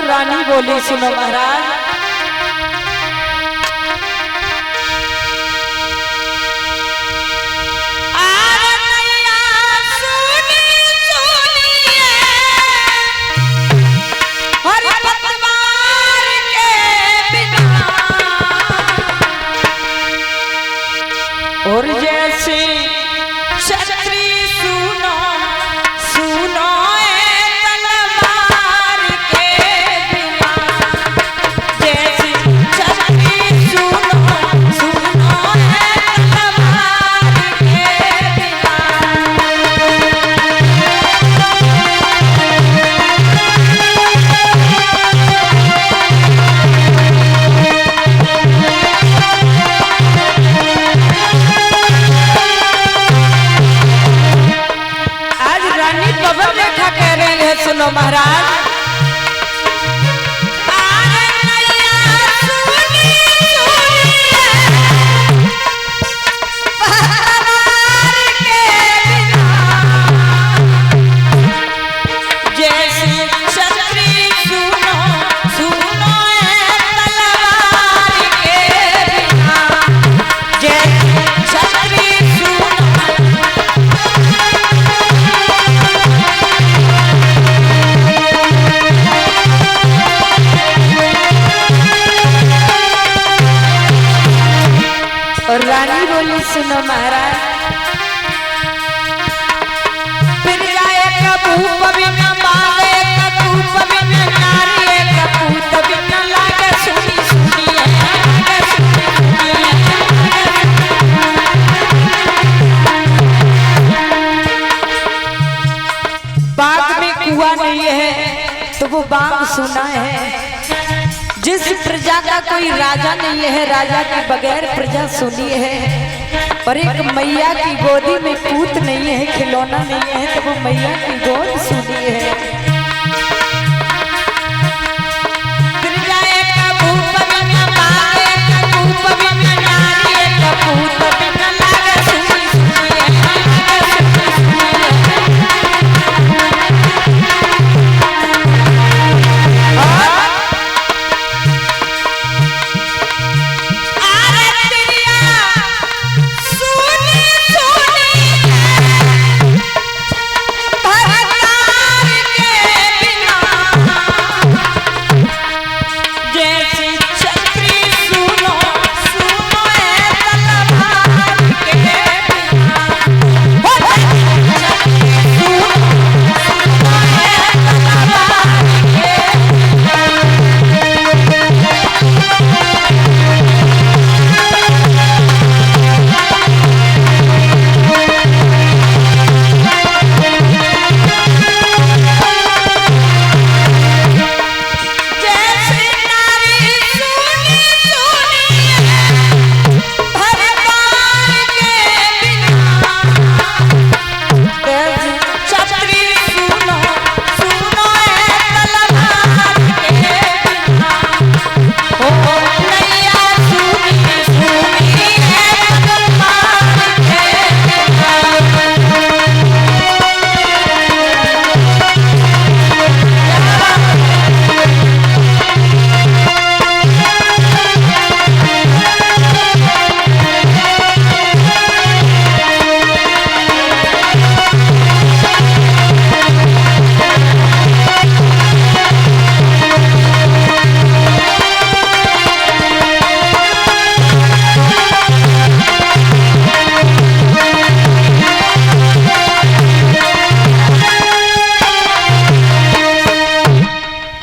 और रानी बोली सुनो महाराज। और जैसे छतरी सुनो सुनो तलवार के बिना, जैसे छतरी सुनो सुनो तलवार के बिना। सुनो महाराज, और रानी बोली सुनो महाराज। फिर जाए कपूप बिना मांगे कपूप बिना नारी कपूत बिना लागे सुनी सुनी बाग में कुआं नहीं है तो वो बाग सुना है। जिस प्रजा का कोई राजा नहीं है, राजा के बगैर प्रजा सुनी है। और एक मैया की गोदी में पूत नहीं है, खिलौना नहीं है, तो वो मैया की गोद सुनी है।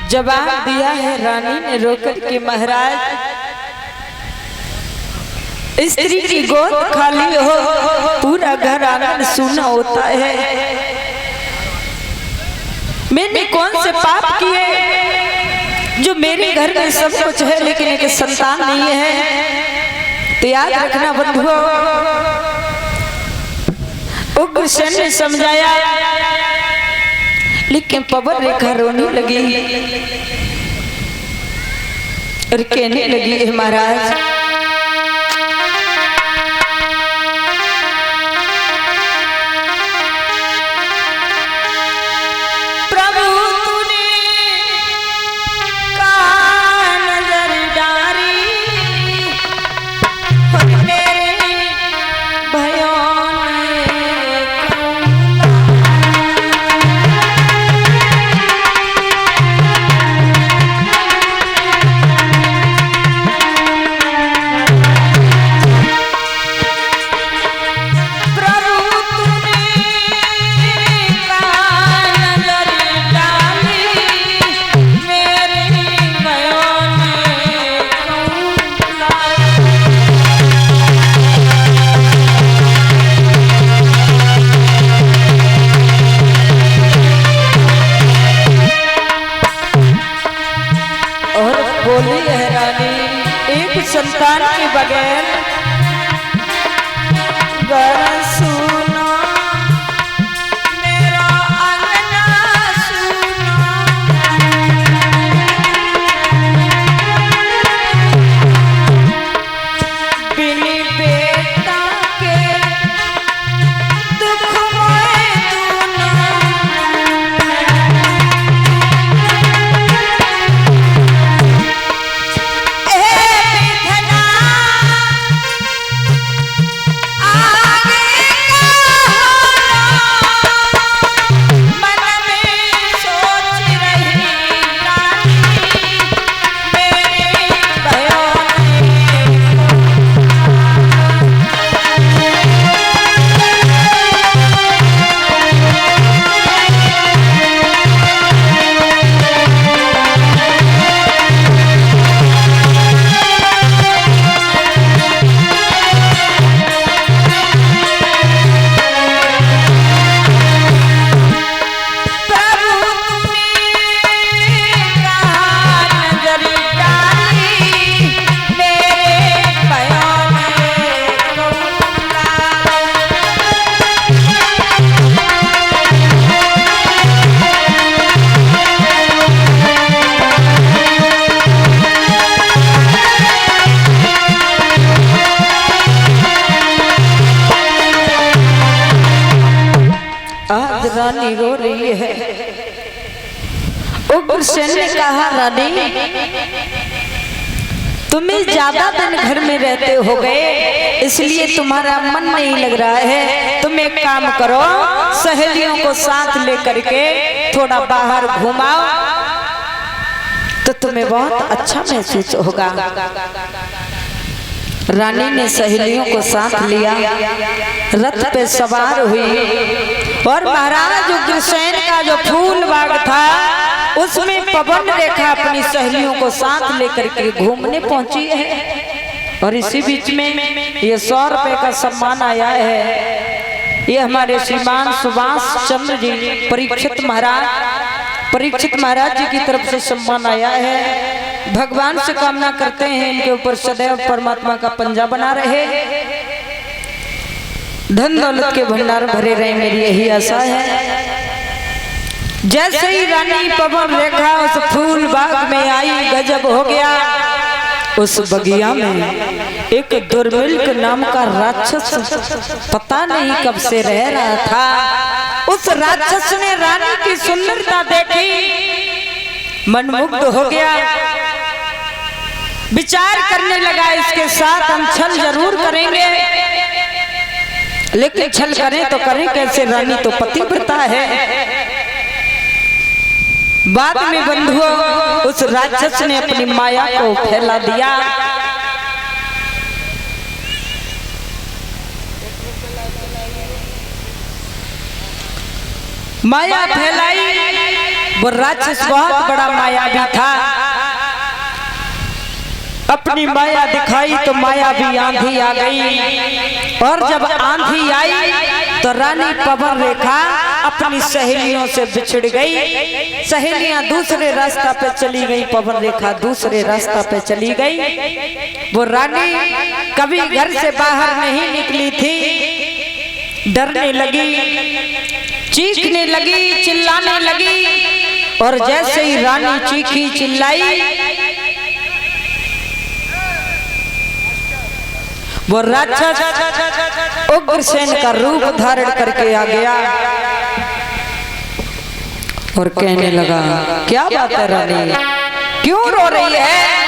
जवाब दिया है रानी ने रोकर के महाराज, स्त्री की गोद खाली हो पूरा घर आंगन सूना होता है। मैंने कौन से पाप किए जो मेरे घर में सब कुछ है लेकिन एक संतान नहीं है? तो याद रखना बंधुओं, उग्रसेन ने समझाया लेकिन पवन रेखा रोने लगी और कहने लगी महाराज प्रभु तूने सुल्तान के बगैर घर सुना मेरा अंगना सुना। बिनी बेटा के दुख मोए दूना। रानी रो रही है। उग्रसेन ने कहा रानी तुम्हें ज्यादा दिन घर में रहते हो गए इसलिए तुम्हारा मन नहीं लग रहा है। तुम एक काम करो सहेलियों को साथ लेकर के थोड़ा बाहर घुमाओ तो तुम्हें बहुत अच्छा महसूस होगा। रानी ने सहेलियों को साथ लिया, रथ पे सवार हुई और महाराज उग्रसेन का जो फूल बाग था उसमें पवन रेखा अपनी सहेलियों को साथ लेकर के घूमने पहुंची है। और इसी बीच में ये 100 रुपए का सम्मान आया है। ये हमारे श्रीमान सुभाष चंद्र जी परीक्षित महाराज जी की तरफ से सम्मान आया है। भगवान से कामना करते हैं इनके ऊपर सदैव परमात्मा का पंजा बना रहे, धन दौलत के भंडार भरे रहे, मेरी यही आशा है। जैसे ही रानी पवन रेखा उस फूल बाग में आई गजब हो गया। उस बगिया में एक दुर्मिल्क नाम का राक्षस पता नहीं कब से रह रहा था। उस राक्षस ने रानी की सुंदरता देखी, मनमुग्ध हो गया, विचार करने लगा इसके साथ हम छल जरूर करेंगे, लेकिन छल करें तो करें कैसे, रानी तो पतिव्रता है। बाद में बंधुओं उस राक्षस ने अपनी माया को फैला दिया। माया फैलाई, वो राक्षस बहुत बड़ा मायावी था। अपनी माया दिखाई तो माया भी आंधी आ गई, और जब आंधी आई तो रानी पवन रेखा अपनी सहेलियों से बिछड़ गई। सहेलियां दूसरे रास्ता पे चली गई, पवन रेखा दूसरे रास्ता पे चली गई। वो रानी कभी घर से बाहर नहीं निकली थी, डरने लगी, चीखने लगी, चिल्लाने लगी। और जैसे ही रानी चीखी चिल्लाई, वो राक्षस उग्रसेन का रूप धारण करके आ गया और कहने लगा, क्या बात है रानी, क्यों रो रही है?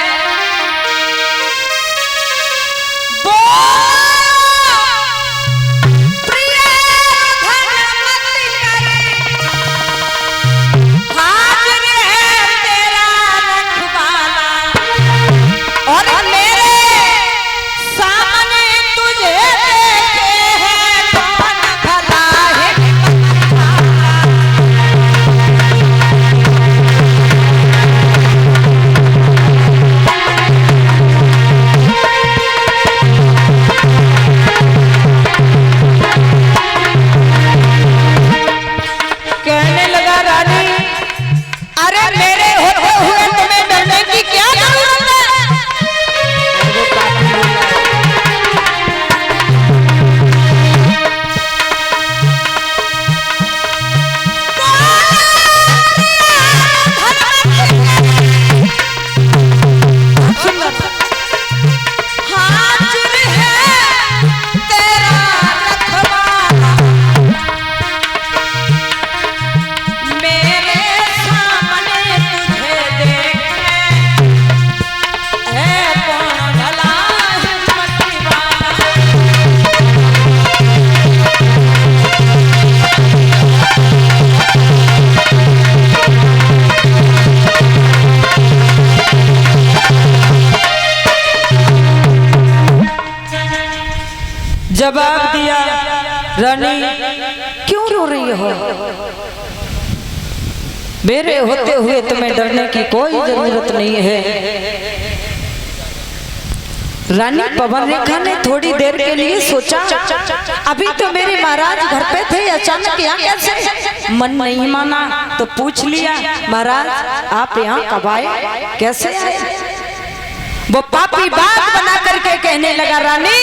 जवाब दिया, रानी क्यों रो रही हो? मेरे होते हुए तुम्हें डरने की कोई जरूरत नहीं है। रानी पवन रेखा ने थोड़ी देर के लिए सोचा, अभी तो मेरे महाराज घर पे थे, अचानक यहाँ कैसे? मन नहीं माना तो पूछ लिया, महाराज आप यहाँ कब आए, कैसे आए? वो पापी बात बना करके कहने लगा, रानी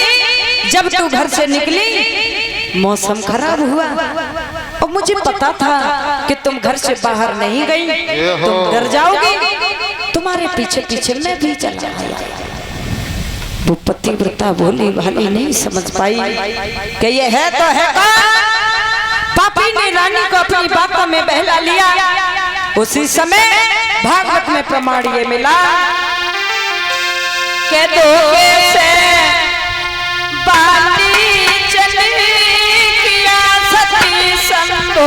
जब तू घर से निकली मौसम खराब हुआ और मुझे पता था कि तुम घर से बाहर नहीं गई, तुम घर जाओगी, तुम्हारे पीछे पीछे मैं भी चला आया। वो पतिव्रता भोली भाली नहीं समझ पाई कि ये है तो है कौन? पापी ने रानी को अपनी बातों में बहला लिया। उसी समय भागवत में प्रमाण ये मिला के धोखे से बाली चली किया सती संभो,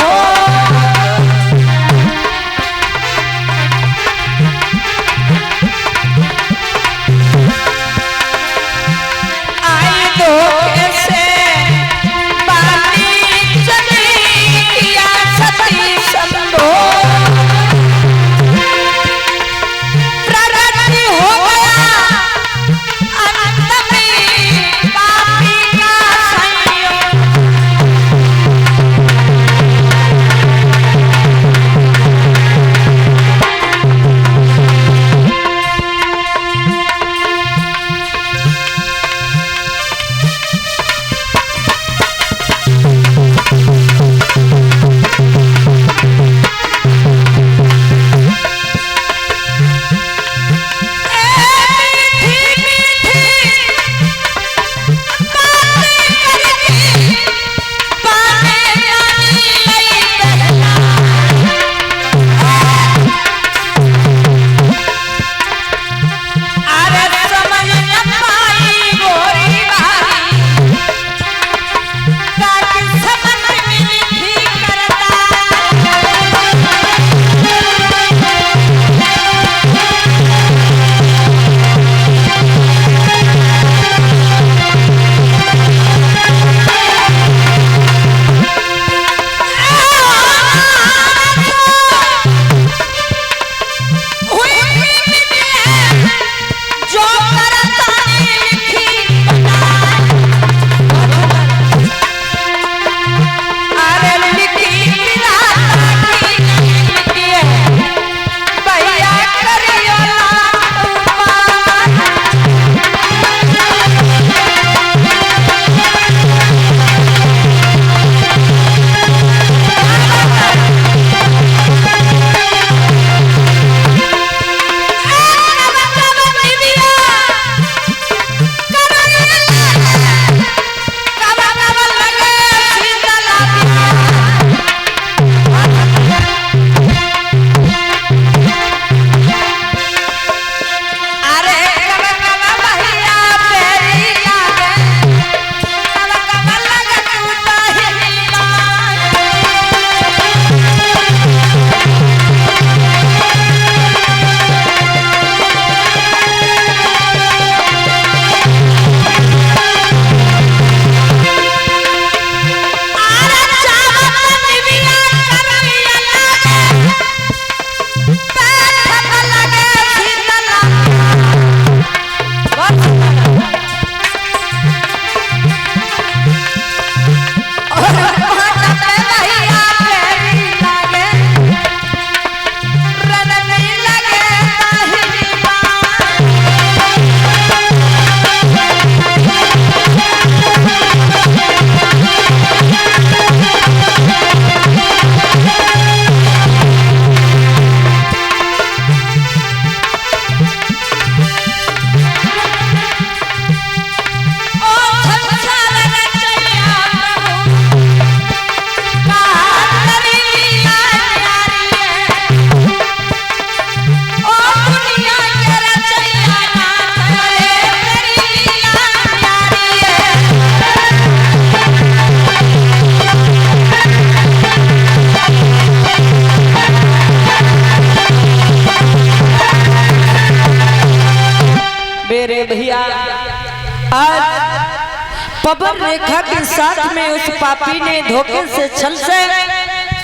पवन रेखा के साथ में उस पापी ने धोखे से छल से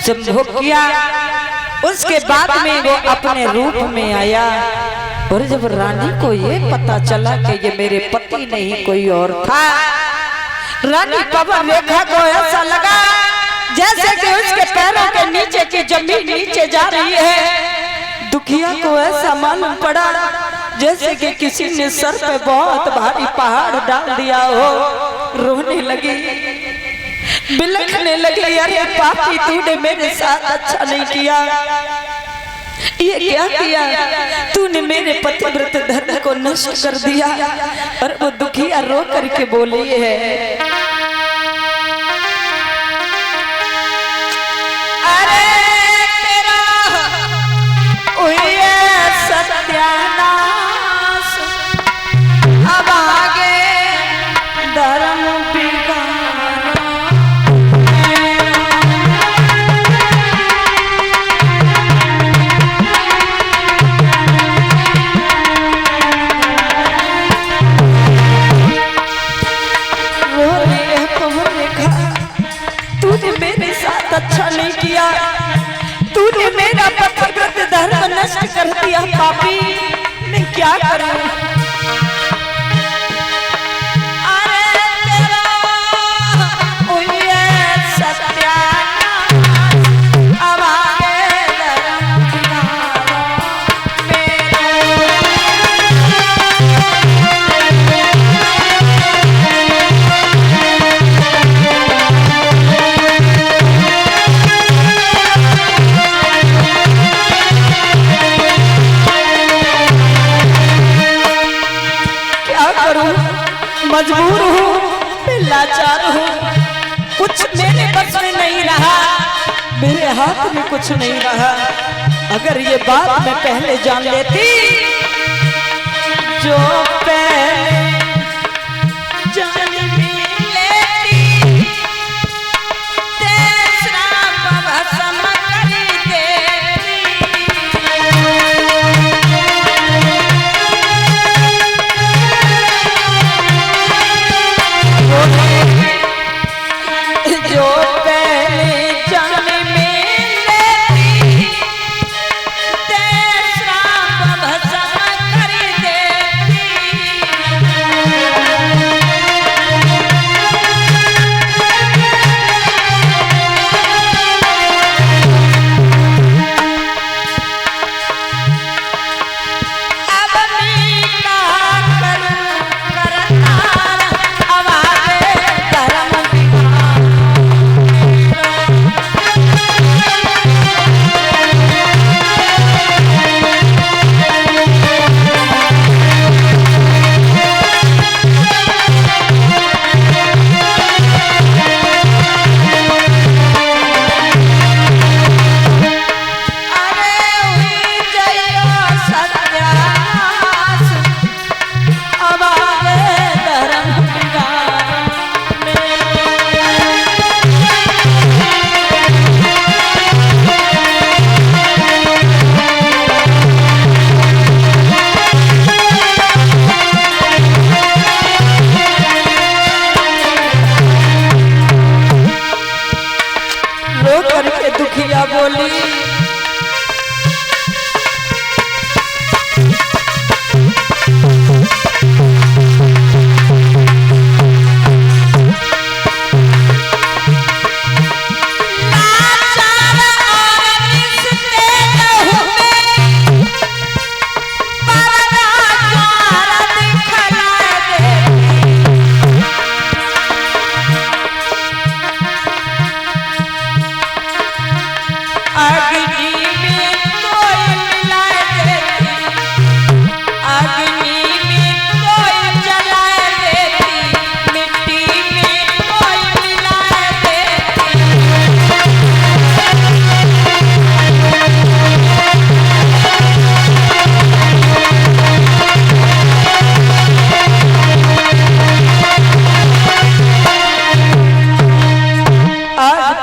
संभोग किया। उसके बाद में वो अपने रूप में आया और जब रानी को ये पता चला कि ये मेरे पति नहीं कोई और था, रानी पवन रेखा को ऐसा लगा जैसे कि उसके पैरों के नीचे की जमीन नीचे जा रही है। दुखिया को ऐसा मालूम पड़ा जैसे कि किसी ने सर पे बहुत भारी पहाड़ डाल दिया हो। रोने लगी, बिलखने लगी, अरे पापी तूने मेरे साथ अच्छा नहीं किया, ये क्या किया तूने, मेरे पतिव्रत धर्म को नष्ट कर दिया। और वो दुखिया रो करके बोली है, अरे तेरा सत्यानाश, अब आगे धर्म अच्छा नहीं किया, तूने मेरा पतिव्रत धर्म नष्ट कर दिया। पापी मैं क्या करूं, अरे तेरा सत्यानाश, अब आगे मजबूर हूँ, मैं लाचार हूँ, कुछ मेरे बस में नहीं रहा, मेरे हाथ में कुछ नहीं रहा। अगर ये बात मैं पहले जान लेती, जो पहले जान लेती, तेरा भस्म कर देती। जो पहले जन्म में लेती, तेरा भस्म कर देती। अब मैं क्या करूं करतार, अब आगे धर्म दुखिया बोली,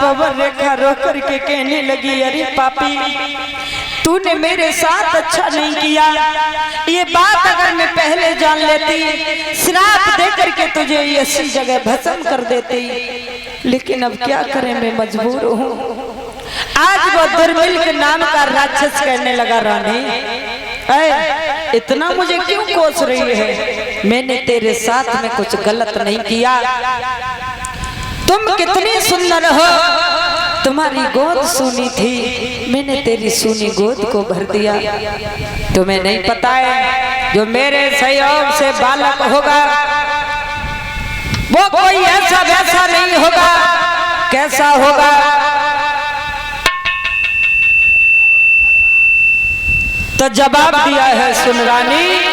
पवन रेखा रो करके कहने लगी, अरे पापी तूने मेरे साथ अच्छा नहीं किया। ये बात अगर मैं पहले जान लेती, श्राप दे करके तुझे इसी जगह भस्म कर देती। लेकिन अब क्या करें, मैं मजबूर हूँ। आज वो दुर्मिल के नाम का राक्षस कहने लगा, रानी इतना मुझे क्यों कोस रही है? मैंने तेरे साथ में कुछ गलत नहीं किया। तुम कितनी सुंदर हो, तुम्हारी गोद सूनी थी, मैंने तेरी सूनी गोद को भर दिया। तुम्हें नहीं पता है, जो मेरे सहयोग से बालक होगा वो कोई ऐसा वैसा नहीं होगा। कैसा होगा? तो जवाब दिया है, सुन रानी,